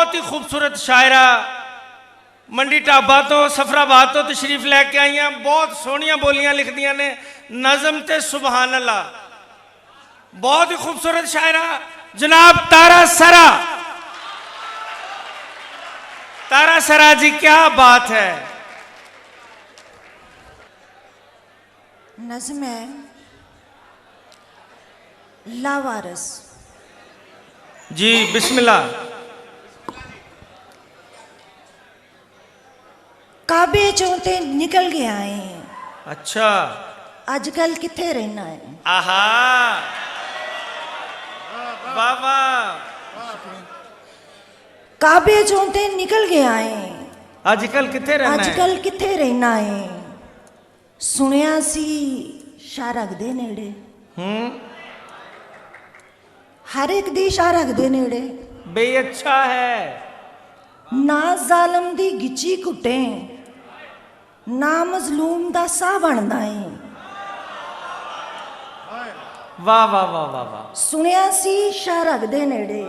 बहुत ही खूबसूरत शायरा मंडी ढाबा तो सफराबाद तो तशरीफ लैके आई हैं। बहुत सोहनिया बोलियां लिखदियां ने, नज़म ते सुबहान अल्लाह। बहुत ही खूबसूरत शायरा जनाब तारा सरा। तारा सरा जी क्या बात है। नज़्म है लावारिस। जी बिस्मिल्लाह। काबे चों ते निकल गया है, अच्छा अजकल किथे रहना है। आहा वाह वाह। काबे चों ते निकल गया है, अजकल किथे रहना है। अजकल किथे रहना है। सुनिया सी शाह रखदे नेड़े, हर एक दी शाह रखदे नेड़े। बे अच्छा है। ना जालम दी गिची कुटे, ना मजलूम दा साह बनदा है। वाह वाह वाह वाह वाह। सुनिया सी शाह रखदे नेड़े,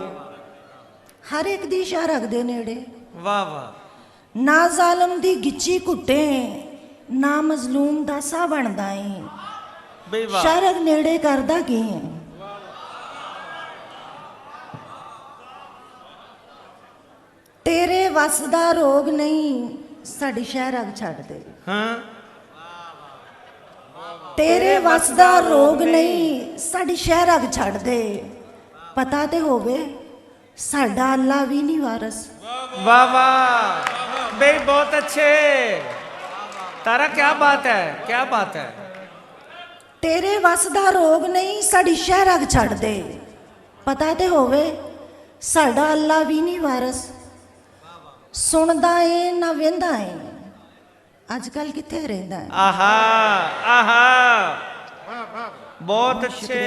हर एक दी शाह रखदे नेड़े। वाह वाह। ना जालम दी गिची कुटे, ना मजलूम दा साह बनदा है। बे वाह। शरक नेड़े करदा की है। तेरे वस दा रोग नहीं साडी शहर अग छड़ दे। हाँ तेरे वस दा रोग नहीं साडी शहर अग छड़ दे। पता ते होवे साडा अल्लाह भी नहीं वारस। वाह वाह बे बहुत अच्छे। तारा क्या बात है, क्या बात है। तेरे वस दा रोग नहीं साडी शहर अग छड़ दे। पता ते होवे साडा अल्लाह भी नहीं वारस। सुनदा है ना वेंदा है, अजकल किथे रहिंदा है। आहा आहा बहुत अच्छे।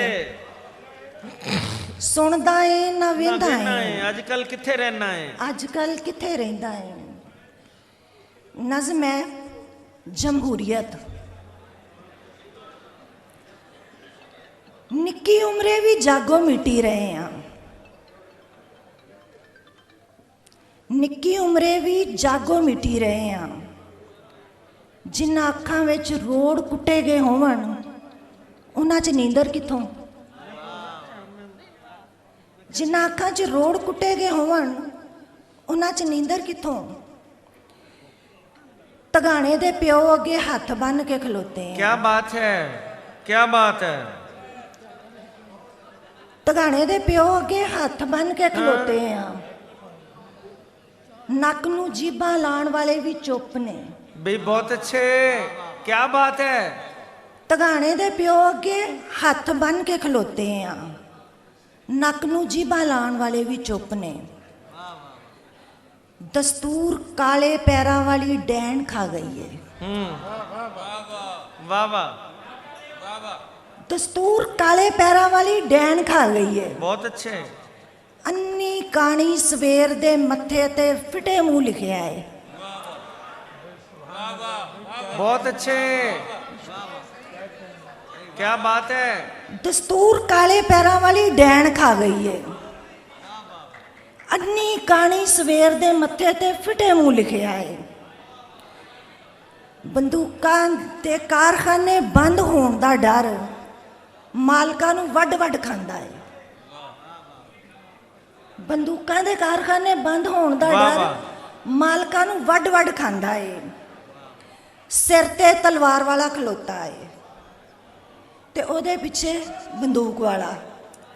सुनदा है ना वेंदा है, अजकल किथे रहना है। अजकल किथे रहिंदा है। नज़्म है जमहूरियत। निक्की उम्रे भी जागो मिटी रहे हैं, निक्की उम्रे भी जागो मिटी रहे हैं। जिन्ना अखां विच रोड़ कुटे गए होवन उन्हां च नींदर किथों। जिन्ना अखां च रोड़ कुटे गए होवन उन्हां च नींदर किथों। तगाने दे प्यो अगे हथ बन के खलोते हैं। क्या बात है, क्या बात है। तगाने दे प्यो अगे हथ बन के खलोते हैं। नक नूं जीभां लाण वाले भी चुप ने। बे बहुत अच्छे, क्या बात है। तगाने दे प्यो अगे हथ बन के खलोते हैं। नक नूं जीभां लाण वाले भी चुप ने। दस्तूर काले पैरां वाली डैन खा गई है। वाह वाह। दस्तूर काले पैरां वाली डैन खा गई है। बहुत अच्छे। अन्नी कानी सवेर दे मत्थे ते फिटे मुंह लिखिया है। बहुत अच्छे, क्या बात है। दस्तूर काले पैरां वाली डैन खा गई है। अन्नी कानी सवेर दे मत्थे ते फिटे मुंह लिखिया है। बंदूकां ते कारखाने बंद होण दा डर मालकां नूं वड वड खांदा है। बंदूकां दे कारखाने बंद होण दा वाह डर वाह। मालकां नूं वड वड खांदा है। सिर ते तलवार वाला खलोता है ते ओदे पिछे बंदूक वाला।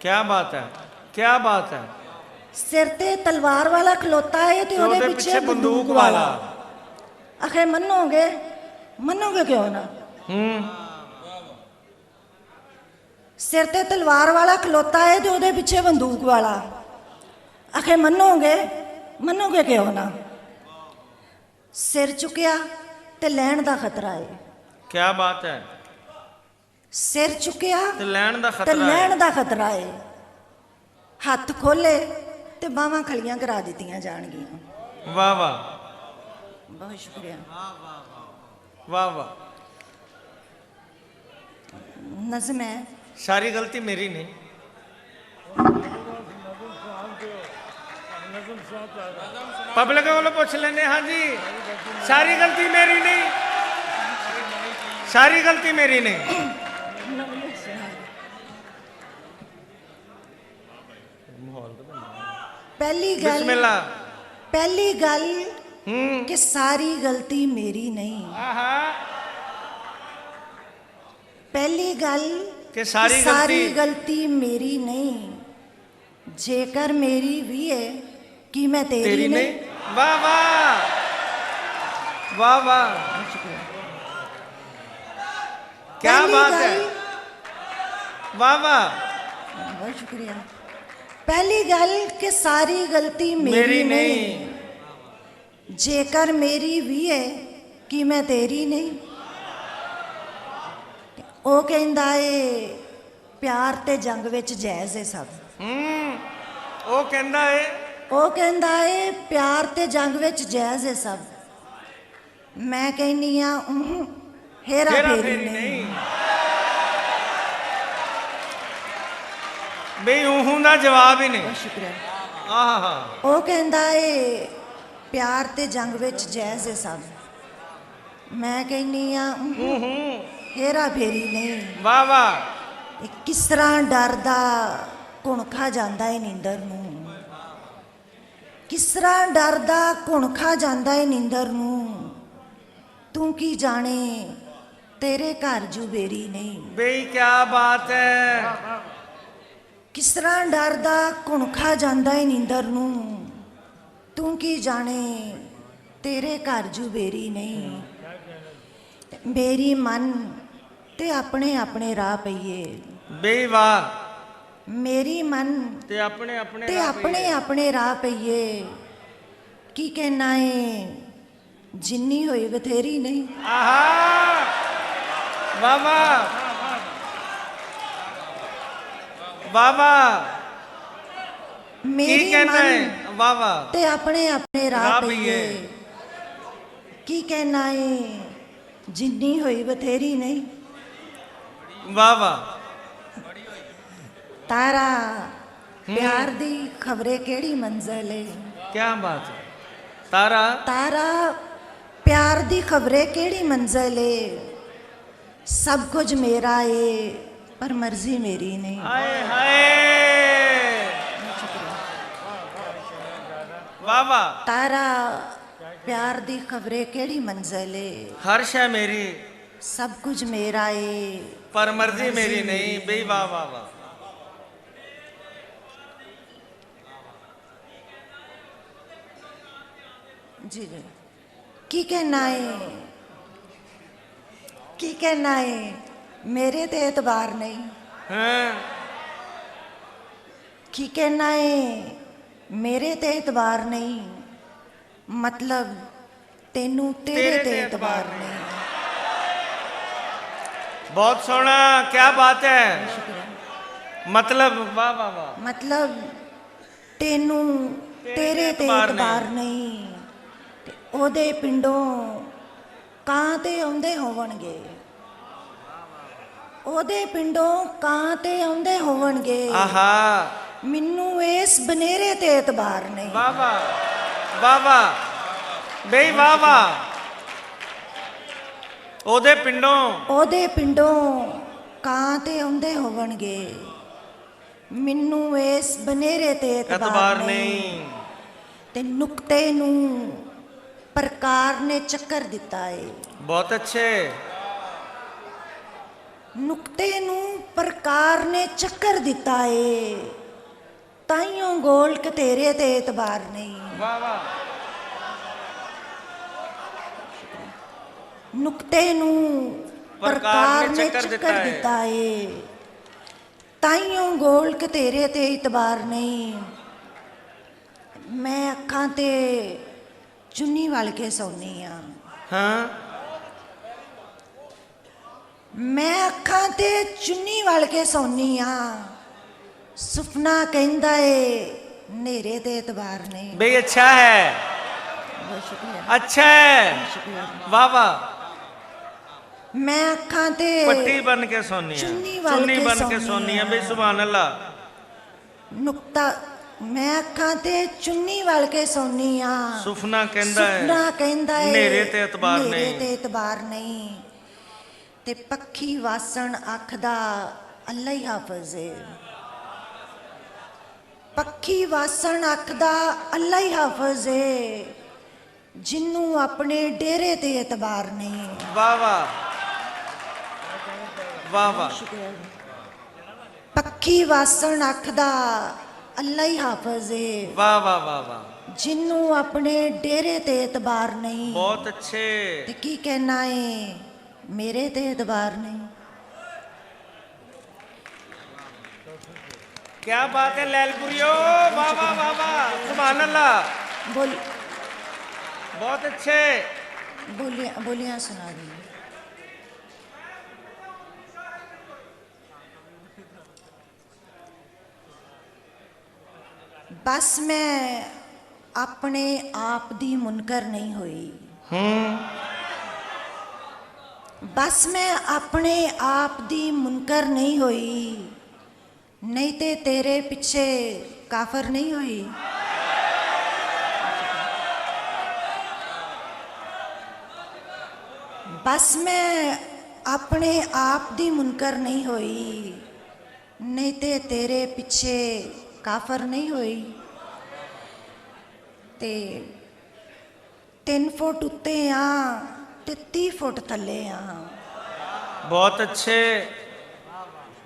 क्या बात है, क्या बात है। सिर ते तलवार वाला खलोता है ते ओदे पिछे बंदूक वाला। आखिर मनोगे, मनोगे क्यों ना। सिर ते तलवार वाला खलोता है ते ओदे पिछे बंदूक वाला। आखिर मनोगे, मनोगे क्यों ना। सिर चुकिया ते लैण दा खतरा है। क्या बात है। सिर चुकिया ते लैण दा ते खतरा है। लैण दा खतरा है। हथ खोले ते बावां खलियां करा दित्तियां जाणगियां। वाह वाह। बहुत शुक्रिया। वाह वाह। नज़्म है सारी गलती मेरी नहीं। ਪਬਲਿਕ ਕੋਲੋਂ ਪੁੱਛ ਲੈਂਦੇ। ਹਾਂਜੀ, ਸਾਰੀ ਗਲਤੀ ਮੇਰੀ ਨਹੀਂ, ਸਾਰੀ ਗਲਤੀ ਮੇਰੀ ਨਹੀਂ। ਬਿਸਮਿल्लाह। ਪਹਿਲੀ ਗੱਲ ਕਿ ਸਾਰੀ ਗਲਤੀ ਮੇਰੀ ਨਹੀਂ। ਆਹਾ, ਪਹਿਲੀ ਗੱਲ ਕਿ ਸਾਰੀ ਗਲਤੀ ਮੇਰੀ ਨਹੀਂ। ਜੇਕਰ ਮੇਰੀ ਵੀ ਹੈ ਕਿ ਮੈਂ ਤੇਰੀ ਨਹੀਂ। ਵਾਹ ਵਾਹ ਵਾਹ ਵਾਹ, क्या बात है, वाह वाह, बहुत शुक्रिया। पहली गल कि सारी गलती मेरी नहीं। जेकर मेरी भी है कि मैं तेरी नहीं। ਉਹ ਕਹਿੰਦਾ ਏ ਪਿਆਰ ਤੇ ਜੰਗ ਵਿੱਚ ਜਾਇਜ਼ ਹੈ ਸਭ। ਉਹ ਕਹਿੰਦਾ ਏ, ਉਹ ਕਹਿੰਦਾ ਏ ਪਿਆਰ ਤੇ ਜੰਗ ਵਿੱਚ ਜਾਇਜ਼ ਹੈ ਸਭ। ਮੈਂ ਕਹਿੰਨੀ ਆ हेरा फेरी नहीं। ਬਈ ਉਹ ਦਾ ਜਵਾਬ ਹੀ ਨਹੀਂ। ਸ਼ੁਕਰੀਆ। ਆਹਾ, ਉਹ ਕਹਿੰਦਾ ਏ ਪਿਆਰ ਤੇ ਜੰਗ ਵਿੱਚ ਜਾਇਜ਼ ਹੈ ਸਭ। ਮੈਂ ਕਹਿੰਨੀ ਆ हेरा फेरी नहीं। ਵਾਹ ਵਾਹ। ਇਹ ਕਿਸ ਤਰ੍ਹਾਂ ਡਰਦਾ ਘੁਣ ਜਾਂਦਾ ਏ ਨੀਂਦਰ ਨੂੰ। ਕਿਸ ਤਰ੍ਹਾਂ ਡਰਦਾ ਘੁਣ ਜਾਂਦਾ ਏ ਨੀਂਦਰ ਨੂੰ। ਤੂੰ ਕੀ ਜਾਣੇ तेरे घर जुबेरी नहीं। ਬਈ ਕੀ ਬਾਤ ਹੈ। किस तरह डरदा घुणखा जांदा है नींदर नूं। तू की जाने तेरे घर जुबेरी नहीं। मेरी मन ते अपने अपने राह पईए। ਬਈ ਵਾਹ। मेरी मन ਤੇ ਆਪਣੇ अपने राह पईए। की कहना है जिन्नी होई बथेरी नहीं। आहा, वाह वाह वाह वाह। मेरी कहना है, मन वाह वाह, ते अपने अपने राह पईए। की कहना है जिन्नी होई बथेरी नहीं। वाह वाह। तारा प्यार दी खबरे केड़ी मंजिल है। क्या बात है। तारा तारा प्यार दी खबरे केड़ी मंजिल है। सब कुछ मेरा है पर मर्जी मेरी नहीं। हाय हाय, वाह वाह। तारा प्यार दी खबरे केड़ी मंजिल है। हर शय मेरी सब कुछ मेरा है पर मर्जी मेरी नहीं। बई वाह वाह वाह। जी जी। की कहना है, की कहना है मेरे ते एतबार नहीं। हाँ, की कहना है मेरे ते एतबार नहीं। मतलब तेनू तेरे ते एतबार नहीं। बहुत सोहना, क्या बात है। मतलब वाह वाह वाह। मतलब तेनू तेरे ते एतबार नहीं। ते ओदे पिंडों ਕਾਂ ਤੇ ਆਉਂਦੇ ਹੋਵਣਗੇ। ਉਹਦੇ ਪਿੰਡੋਂ ਕਾਂ ਤੇ ਆਉਂਦੇ ਹੋਵਣਗੇ। ਆਹਾ, ਮੈਨੂੰ ਇਸ ਬਨੇਰੇ ਤੇ ਇਤਬਾਰ ਨਹੀਂ। ਵਾਹ ਵਾਹ ਵਾਹ ਵਾਹ। ਬਈ ਵਾਹ ਵਾਹ। ਉਹਦੇ ਪਿੰਡੋਂ ਕਾਂ ਤੇ ਆਉਂਦੇ ਹੋਵਣਗੇ। ਮੈਨੂੰ ਇਸ ਬਨੇਰੇ ਤੇ ਇਤਬਾਰ ਨਹੀਂ। ਤੇ ਨੁਕਤੇ ਨੂੰ प्रकार ने चक्कर दिता है। बहुत अच्छे। नुक्ते नू प्रकार ने चक्कर दिता है। ताइयों गोलक तेरे ते एतबार नहीं। वाह वाह। नुक्ते नू प्रकार ने चक्कर दिता है। ताइयों गोलक तेरे ते एतबार नहीं। मैं अखां ते चुन्नी वाल के सौनी हाँ। मैं अखां ते चुन्नी वाल के सौनी सुपना कहंदा है नेरे ते एतबार नहीं। बई अच्छा है, अच्छा है। वाह वाह। मैं अखां ते पट्टी बन के सोनी है, चुन्नी बन के सोनी है। बई सुभान अल्लाह। नुक्ता ਮੈਂ ਅੱਖਾਂ ਤੇ ਚੁੰਨੀ ਵਲ ਕੇ ਸੌਂਦੀ ਆ। ਸੁਪਨਾ ਕਹਿੰਦਾ ਹੈ ਸੁਪਨਾ ਕਹਿੰਦਾ ਏ ਹਨੇਰੇ ਤੇ ਇਤਬਾਰ ਹਨੇਰੇ ਨਹੀਂ। ਤੇ ਇਤਬਾਰ ਨਹੀਂ। ਤੇ ਪੱਖੀ ਵਾਸਣ ਅੱਖ ਦਾ ਅੱਲਾ ਹੀ ਹਾਫਿਜ਼ ਏ। ਪੱਖੀ ਵਾਸਣ ਅੱਖ ਦਾ ਅੱਲਾ ਹੀ ਹਾਫਿਜ਼ ਏ, ਜਿਹਨੂੰ ਆਪਣੇ ਡੇਰੇ ਤੇ ਇਤਬਾਰ ਨਹੀਂ। ਵਾਹ ਵਾਹ ਵਾਹ ਵਾਹ। ਪੱਖੀ ਵਾਸਣ ਅੱਖ ਦਾ ਅੱਲਾ ਹੀ ਹਾਫਿਜ਼ ਏ, ਵਾਹ ਵਾਹ ਵਾਹ ਵਾਹ। ਜਿਹਨੂੰ ਆਪਣੇ ਡੇਰੇ ਤੇ ਇਤਬਾਰ ਨਹੀਂ। ਬਹੁਤ ਅੱਛੇ। ਤੇ ਕੀ ਕਹਿਣਾ ਏ ਮੇਰੇ ਤੇ ਇਤਬਾਰ ਨਹੀਂ। क्या बात है लैलपुरियो, वाह वाह वाह वाह, सुभान अल्लाह। बोल बहुत अच्छे। बोलियां सुना दी। बस मैं अपने आप दी मुनकर नहीं हुई। बस मैं अपने आप दी मुनकर नहीं हुई, नहीं ते तेरे पिछे काफर नहीं हुई। बस मैं अपने आप दी मुनकर नहीं हुई, नहीं ते तेरे पिछे काफर नहीं हुई। ते 3 फुट उत्ते आ ते 30 फुट थले आ। बहुत अच्छे।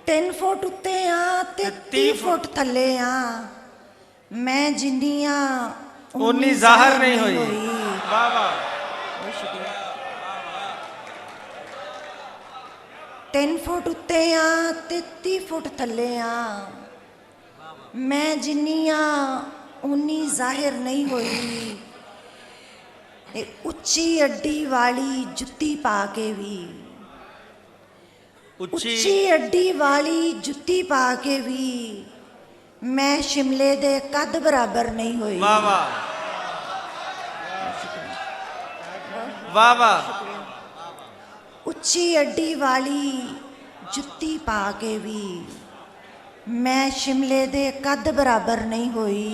3 फुट उत्ते आ ते 30 फुट थले आ। मैं जिन्नी आ उन्नी ज़ाहिर नहीं हुई। वाह वाह। 3 फुट उत्ते आ ते 30 फुट थले आ। मैं जिन्नी आ उन्नी ज़ाहिर नहीं हुई। उच्ची अड्डी वाली जुत्ती पा के भी, उच्ची अड्डी वाली जुत्ती पा के भी मैं शिमले दे कद बराबर नहीं हुई। वाह वाह वाह वाह। उच्ची अड्डी वाली जुत्ती पा के भी मैं शिमले दे कद बराबर नहीं हुई।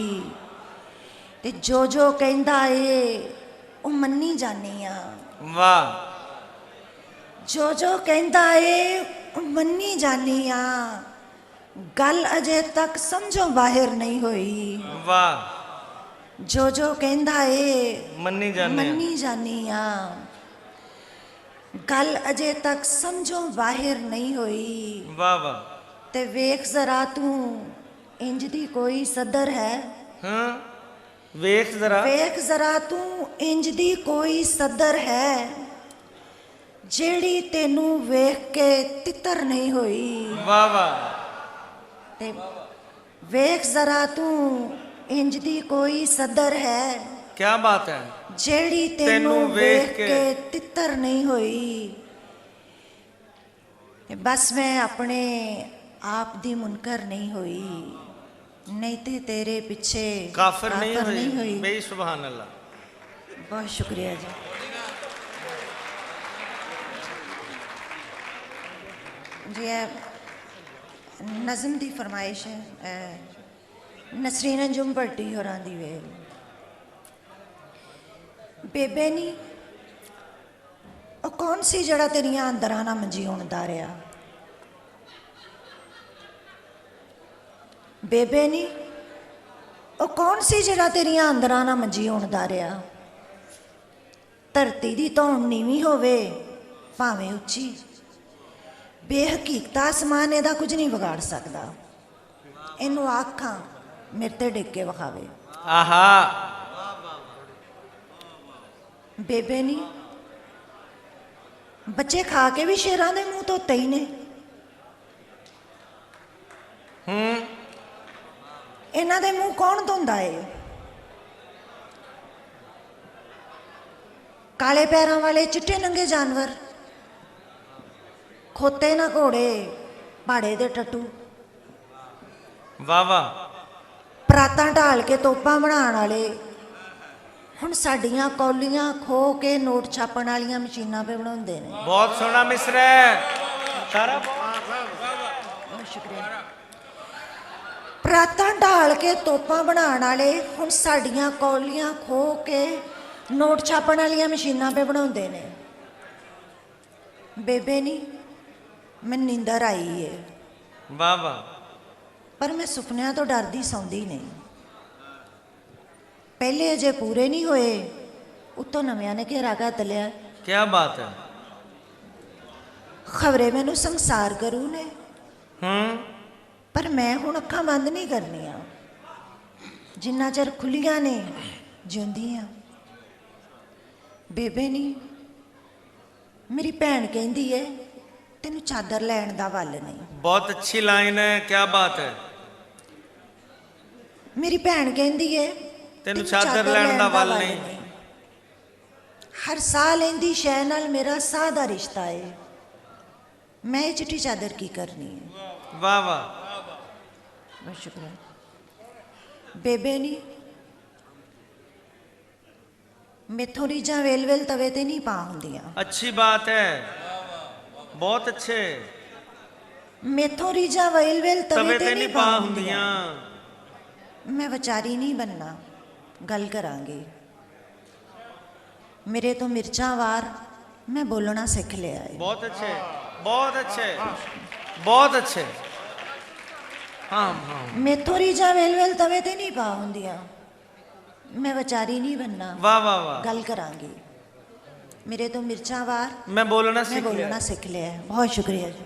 ते जो कहंदा ए ओ मन्नी जानी आ। वाह। जो कहंदा ए मन्नी जानी आ, गल अजे तक समझो बाहर नहीं हुई। वाह। जो कहंदा ए मन्नी जानी आ, गल अजे तक समझो बाहर नहीं हुई। वाह वाह। ते वेख जरा तू इंज दी कोई सदर है। हाँ वेख जरा तू इंज दी कोई सदर है, जेड़ी तेनू वेख के तितर नहीं हुई। वाह वाह। ते वेख जरा तू इंज दी कोई सदर है, क्या बात है, जेड़ी तेनू वेख के तितर नहीं हुई। बस मैं अपने आप दी मुनकर नहीं हुई, नहीं ते तेरे पीछे काफिर नहीं हुई। बेई सुभान अल्लाह। बहुत शुक्रिया जी। जी नज़म दी फरमाइश है नसरीन अंजुम भट्टी होरां दी वेल। बेबे नी ओ कौन सी जड़ा तेरियां अंदरां ना मंजी होंदा रहा। बेबे नी ओ कौन सी जड़ा तेरियां अंदरां ना मंजी होंदा रहा। धरती दी धौन नीवी होवे भावें उच्ची, बेहकीकता आसमान एदा कुछ नहीं बिगाड़ सकता। इनू आखां मेरे ते डिग के विखावे। आहा। बेबे नी बच्चे खा के भी शेरां दे मुंह धोते ही ने। इन्हां दे मुंह कौन धोंदा है। काले पैरां वाले चिट्टे नंगे जानवर, खोते ना घोड़े भाड़े दे टट्टू, वाह वाह। परातां ढाल के तोपां बनाने वाले हुण साडियां कौलियां खो के नोट छापण वालियां मशीनां पे बनाउंदे ने। बहुत सोहना मिसरा है सारा। शुक्रिया। ਪਰਾਤਾਂ ਢਾਲ ਕੇ ਤੋਪਾਂ ਬਣਾਉਣ ਵਾਲੇ ਹੁਣ ਸਾਡੀਆਂ ਕੌਲੀਆਂ ਖੋ ਕੇ ਨੋਟ ਛਾਪਣ ਵਾਲੀਆਂ ਮਸ਼ੀਨਾਂ 'ਤੇ ਬਣਾਉਂਦੇ ਨੇ। ਬੇਬੇ ਨਹੀਂ, ਮੈਨੂੰ ਨੀਂਦਰ ਆਈ ਏ, ਵਾਹ ਵਾਹ। ਪਰ ਮੈਂ ਸੁਪਨਿਆਂ ਤੋਂ ਡਰਦੀ ਸੌਂਦੀ ਨਹੀਂ। ਪਹਿਲੇ ਅਜੇ ਪੂਰੇ ਨਹੀਂ ਹੋਏ, ਉੱਤੋਂ ਨਵਿਆਂ ਨੇ ਘੇਰਾ ਘੱਤ ਲਿਆ। ਕੀ ਬਾਤ ਹੈ। ਖਬਰੇ ਮੈਨੂੰ ਸੰਸਾਰ ਕਰੂ ਨੇ, ਪਰ ਮੈਂ ਹੁਣ ਅੱਖਾਂ ਬੰਦ ਨਹੀਂ ਕਰਨੀਆਂ। ਜਿੰਨਾ ਚਿਰ ਖੁੱਲੀਆਂ ਨੇ ਜਿਉਂਦੀ ਆ। ਬੇਬੇ ਨਹੀਂ, ਮੇਰੀ ਭੈਣ ਕਹਿੰਦੀ ਏ ਤੈਨੂੰ ਚਾਦਰ ਲੈਣ ਦਾ ਵੱਲ ਨਹੀਂ। ਬਹੁਤ ਅੱਛੀ ਲਾਈਨ ਹੈ, ਕੀ ਬਾਤ ਹੈ। ਮੇਰੀ ਭੈਣ ਕਹਿੰਦੀ ਏ ਤੈਨੂੰ ਚਾਦਰ ਲੈਣ ਦਾ ਵੱਲ ਨਹੀਂ। ਹਰ ਸਾਹ ਲੈਂਦੀ ਸ਼ੈ ਨਾਲ ਮੇਰਾ ਸਾਹ ਦਾ ਰਿਸ਼ਤਾ ਏ। ਮੈਂ ਇਹ ਚਿੱਟੀ ਚਾਦਰ ਕੀ ਕਰਨੀ ਹੈ। ਵਾਹ ਵਾਹ। ਬਹੁਤ ਸ਼ੁਕਰੀਆ। ਬੇਬੇ ਨਹੀਂ, ਮੈਥੋਂ ਰੀਝਾਂ ਵੇਲ ਵੇਲ ਤਵੇ ਤੇ ਨਹੀਂ ਪਾ ਹੁੰਦੀਆਂ। ਅੱਛੀ ਬਾਤ ਹੈ, ਬਹੁਤ ਅੱਛੇ। ਮੈਥੋਂ ਰੀਝਾਂ ਵੇਲ ਵੇਲ ਤਵੇ ਤੇ ਨਹੀਂ ਪਾ ਹੁੰਦੀਆਂ। ਮੈਂ ਵਿਚਾਰੀ ਨਹੀਂ ਬਣਨਾ, ਗੱਲ ਕਰਾਂਗੇ। ਮੇਰੇ ਤੋਂ ਮਿਰਚਾਂ ਵਾਰ ਮੈਂ ਬੋਲਣਾ ਸਿੱਖ ਲਿਆ ਹੈ। ਬਹੁਤ ਅੱਛੇ, ਬਹੁਤ ਅੱਛੇ, ਬਹੁਤ ਅੱਛੇ। ਹਾਂ ਹਾਂ। ਮੈਥੋਂ ਰੀਝਾਂ ਵੇਲ ਵੇਲ ਤਵੇ ਤੇ ਨਹੀਂ ਪਾ ਹੁੰਦੀਆਂ। ਮੈਂ ਵਿਚਾਰੀ ਨਹੀਂ ਬਣਨਾ, ਵਾਹ ਵਾਹ ਵਾਹ। ਗੱਲ ਕਰਾਂਗੇ। ਮੇਰੇ ਤੋਂ ਮਿਰਚਾਂ ਵਾਰ ਮੈਂ ਬੋਲਣਾ ਮੈਂ ਸਿੱਖ ਲਿਆ। ਬੋਲਣਾ ਸਿੱਖ ਲਿਆ ਹੈ। ਬਹੁਤ ਸ਼ੁਕਰੀਆ ਜੀ।